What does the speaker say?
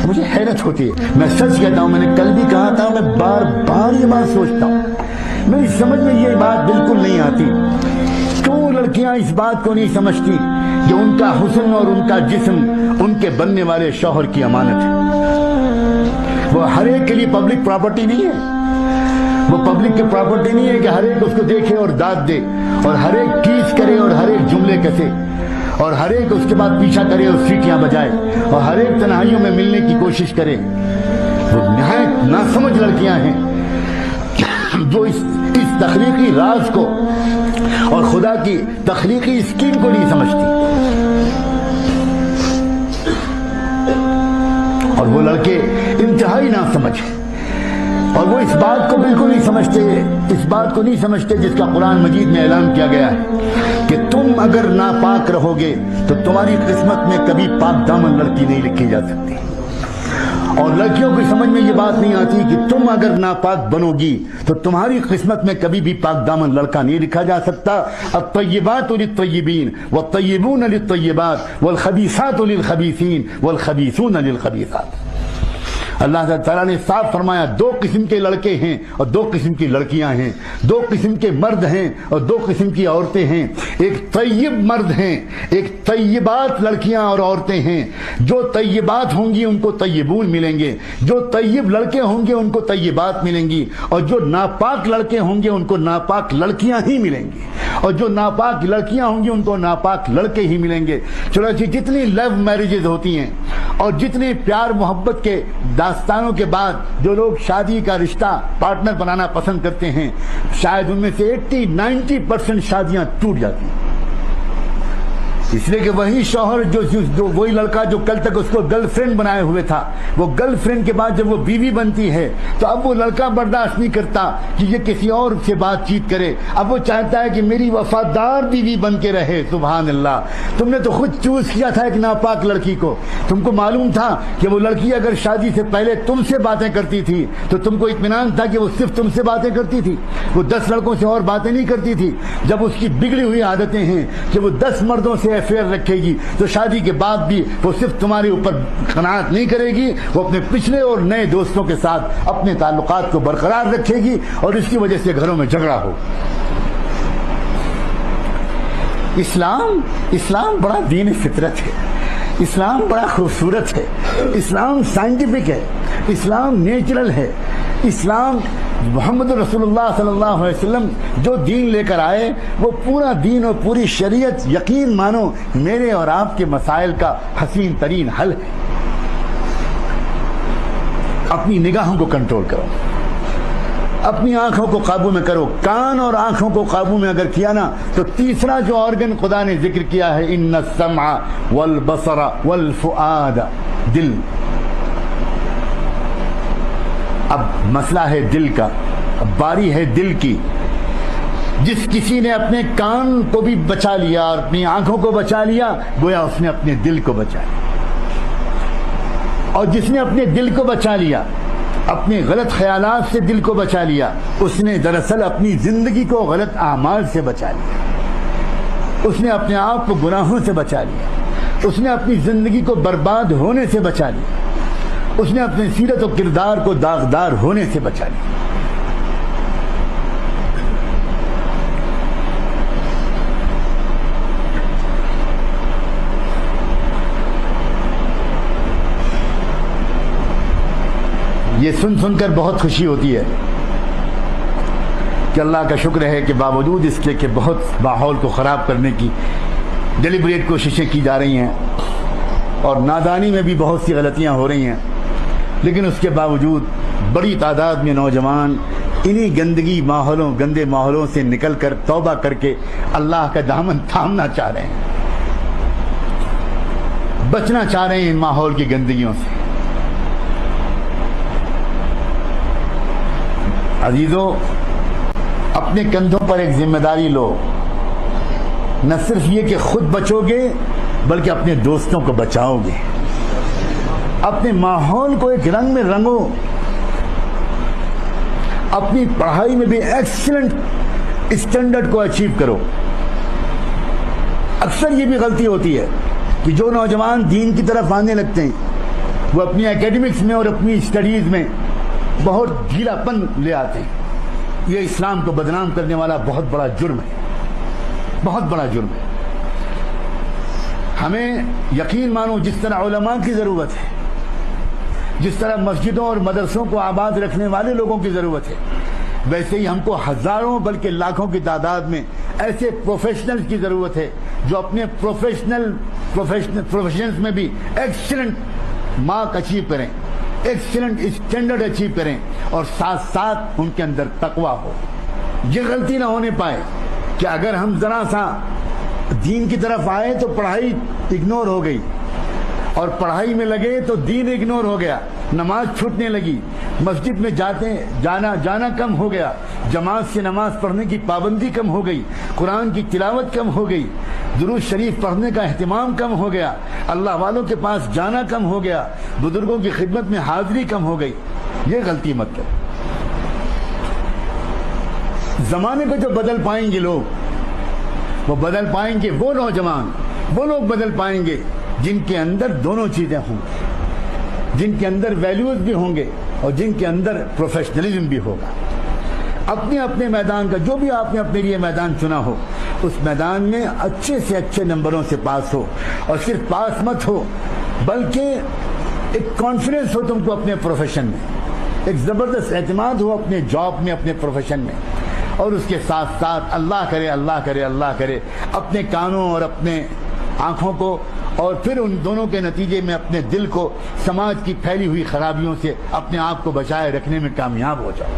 مجھے حیرت ہوتی ہے، میں سچ کہتا ہوں، میں نے کل بھی کہا تھا، میں بار بار یہ بات سوچتا ہوں، میری سمجھ میں یہ بات بالکل نہیں آتی، کیوں لڑکیاں اس بات کو نہیں سمجھتی کہ ان کا حسن اور ان کا جسم ان کے بننے والے شوہر کی امانت ہے۔ وہ ہر ایک کے لیے پبلک پراپرٹی نہیں ہے، وہ پبلک کی پراپرٹی نہیں ہے کہ ہر ایک اس کو دیکھے اور داد دے اور ہر ایک ٹیز کرے اور ہر ایک جملے کسے اور ہر ایک اس کے بعد پیچھا کرے اور سیٹیاں بجائے اور ہر ایک تنہائیوں میں ملنے کی کوشش کرے۔ وہ نہایت ناسمجھ لڑکیاں ہیں جو اس تخلیقی راز کو اور خدا کی تخلیقی اسکیم کو نہیں سمجھتی، اور وہ لڑکے انتہائی ناسمجھ ہیں، اور وہ اس بات کو بالکل نہیں سمجھتے، اس بات کو نہیں سمجھتے جس کا قرآن مجید میں اعلان کیا گیا ہے کہ تم اگر ناپاک رہو گے تو تمہاری قسمت میں کبھی پاک دامن لڑکی نہیں لکھی جا سکتی، اور لڑکیوں کی سمجھ میں یہ بات نہیں آتی کہ تم اگر ناپاک بنو گی تو تمہاری قسمت میں کبھی بھی پاک دامن لڑکا نہیں لکھا جا سکتا۔ الطیبات للطیبین والطیبون للطیبات والخبیثات للخبیثین والخبیثون للخبیثات۔ اللہ تعالیٰ نے صاف فرمایا دو قسم کے لڑکے ہیں اور دو قسم کی لڑکیاں ہیں، دو قسم کے مرد ہیں اور دو قسم کی عورتیں ہیں، ایک طیب مرد ہیں، ایک طیبات لڑکیاں اور عورتیں ہیں، جو طیبات ہوں گی ان کو طیبون ملیں گے، جو طیب لڑکے ہوں گے ان کو طیبات ملیں گی، اور جو ناپاک لڑکے ہوں گے ان کو ناپاک لڑکیاں ہی ملیں گی، اور جو ناپاک لڑکیاں ہوں گی ان کو ناپاک لڑکے ہی ملیں گے۔ چنانچہ جتنی لو میرجز ہوتی ہیں اور جتنے پیار محبت کے داستانوں کے بعد جو لوگ شادی کا رشتہ پارٹنر بنانا پسند کرتے ہیں، شاید ان میں سے 80-90% شادیاں ٹوٹ جاتی ہیں، اس لیے کہ وہی شوہر جو وہی لڑکا جو کل تک اس کو گرل فرینڈ بنائے ہوئے تھا، وہ گرل فرینڈ کے بعد جب وہ بیوی بنتی ہے تو اب وہ لڑکا برداشت نہیں کرتا کہ یہ کسی اور سے بات چیت کرے، اب وہ چاہتا ہے کہ میری وفادار بیوی بن کے رہے۔ سبحان اللہ، تم نے تو خود چوز کیا تھا ایک ناپاک لڑکی کو، تم کو معلوم تھا کہ وہ لڑکی اگر شادی سے پہلے تم سے باتیں کرتی تھی تو تم کو اطمینان تھا کہ وہ صرف تم سے باتیں کرتی تھی، وہ 10 لڑکوں سے اور باتیں نہیں کرتی تھی۔ جب اس کی بگڑی ہوئی عادتیں ہیں کہ وہ 10 مردوں سے افیئر رکھے گی تو شادی کے بعد بھی وہ صرف تمہارے اوپر قناعت نہیں کرے گی، وہ اپنے پچھلے اور نئے دوستوں کے ساتھ اپنے تعلقات کو برقرار رکھے گی، اور اس کی وجہ سے گھروں میں جھگڑا ہو۔ اسلام بڑا دین فطرت ہے، اسلام بڑا خوبصورت ہے، اسلام سائنٹیفک ہے، اسلام نیچرل ہے، اسلام محمد رسول اللہ صلی اللہ علیہ وسلم جو دین لے کر آئے وہ پورا دین اور پوری شریعت یقین مانو میرے اور آپ کے مسائل کا حسین ترین حل ہے۔ اپنی نگاہوں کو کنٹرول کرو، اپنی آنکھوں کو قابو میں کرو، کان اور آنکھوں کو قابو میں اگر کیا نا تو تیسرا جو آرگن خدا نے ذکر کیا ہے، ان السمع والبصر والفؤاد، دل۔ اب مسئلہ ہے دل کا، اب باری ہے دل کی۔ جس کسی نے اپنے کان کو بھی بچا لیا اور اپنی آنکھوں کو بچا لیا، گویا اس نے اپنے دل کو بچا لیا، اور جس نے اپنے دل کو بچا لیا، اپنے غلط خیالات سے دل کو بچا لیا، اس نے دراصل اپنی زندگی کو غلط اعمال سے بچا لیا، اس نے اپنے آپ کو گناہوں سے بچا لیا، اس نے اپنی زندگی کو برباد ہونے سے بچا لیا، اس نے اپنے سیرت و کردار کو داغدار ہونے سے بچا لیا۔ یہ سن کر بہت خوشی ہوتی ہے کہ اللہ کا شکر ہے کہ باوجود اس کے کہ بہت ماحول کو خراب کرنے کی ڈیلیبریٹ کوششیں کی جا رہی ہیں اور نادانی میں بھی بہت سی غلطیاں ہو رہی ہیں، لیکن اس کے باوجود بڑی تعداد میں نوجوان انہی گندے ماحولوں سے نکل کر توبہ کر کے اللہ کا دامن تھامنا چاہ رہے ہیں، بچنا چاہ رہے ہیں ان ماحول کی گندگیوں سے۔ عزیزو، اپنے کندھوں پر ایک ذمہ داری لو، نہ صرف یہ کہ خود بچو گے بلکہ اپنے دوستوں کو بچاؤ گے، اپنے ماحول کو ایک رنگ میں رنگو، اپنی پڑھائی میں بھی ایکسلنٹ اسٹینڈرڈ کو اچیو کرو۔ اکثر یہ بھی غلطی ہوتی ہے کہ جو نوجوان دین کی طرف آنے لگتے ہیں وہ اپنی اکیڈمکس میں اور اپنی اسٹڈیز میں بہت ڈھیلاپن لے آتے ہیں. یہ اسلام کو بدنام کرنے والا بہت بڑا جرم ہے, بہت بڑا جرم ہے. ہمیں یقین مانو جس طرح علماء کی ضرورت ہے, جس طرح مسجدوں اور مدرسوں کو آباد رکھنے والے لوگوں کی ضرورت ہے, ویسے ہی ہم کو ہزاروں بلکہ لاکھوں کی تعداد میں ایسے پروفیشنلز کی ضرورت ہے جو اپنے پروفیشنز میں بھی ایکسیلنٹ مارک اچیو کریں, ایکسیلنٹ اسٹینڈرڈ اچیو کریں, اور ساتھ ساتھ ان کے اندر تقویٰ ہو. یہ غلطی نہ ہونے پائے کہ اگر ہم ذرا سا دین کی طرف آئے تو پڑھائی اگنور ہو گئی, اور پڑھائی میں لگے تو دین اگنور ہو گیا, نماز چھوٹنے لگی, مسجد میں جانا کم ہو گیا, جماعت سے نماز پڑھنے کی پابندی کم ہو گئی, قرآن کی تلاوت کم ہو گئی, درود شریف پڑھنے کا اہتمام کم ہو گیا, اللہ والوں کے پاس جانا کم ہو گیا, بزرگوں کی خدمت میں حاضری کم ہو گئی. یہ غلطی مت کرو. زمانے کو جو بدل پائیں گے لوگ, وہ بدل پائیں گے وہ نوجوان, وہ لوگ بدل پائیں گے جن کے اندر دونوں چیزیں ہوں, جن کے اندر ویلیوز بھی ہوں گے اور جن کے اندر پروفیشنلزم بھی ہوگا. اپنے اپنے میدان کا جو بھی آپ نے اپنے لیے میدان چنا ہو, اس میدان میں اچھے سے اچھے نمبروں سے پاس ہو, اور صرف پاس مت ہو بلکہ ایک کانفیڈنس ہو تم کو اپنے پروفیشن میں, ایک زبردست اعتماد ہو اپنے جاب میں, اپنے پروفیشن میں, اور اس کے ساتھ ساتھ اللہ کرے اللہ کرے اللہ کرے اپنے کانوں اور اپنے آنکھوں کو, اور پھر ان دونوں کے نتیجے میں اپنے دل کو سماج کی پھیلی ہوئی خرابیوں سے اپنے آپ کو بچائے رکھنے میں کامیاب ہو جاؤ.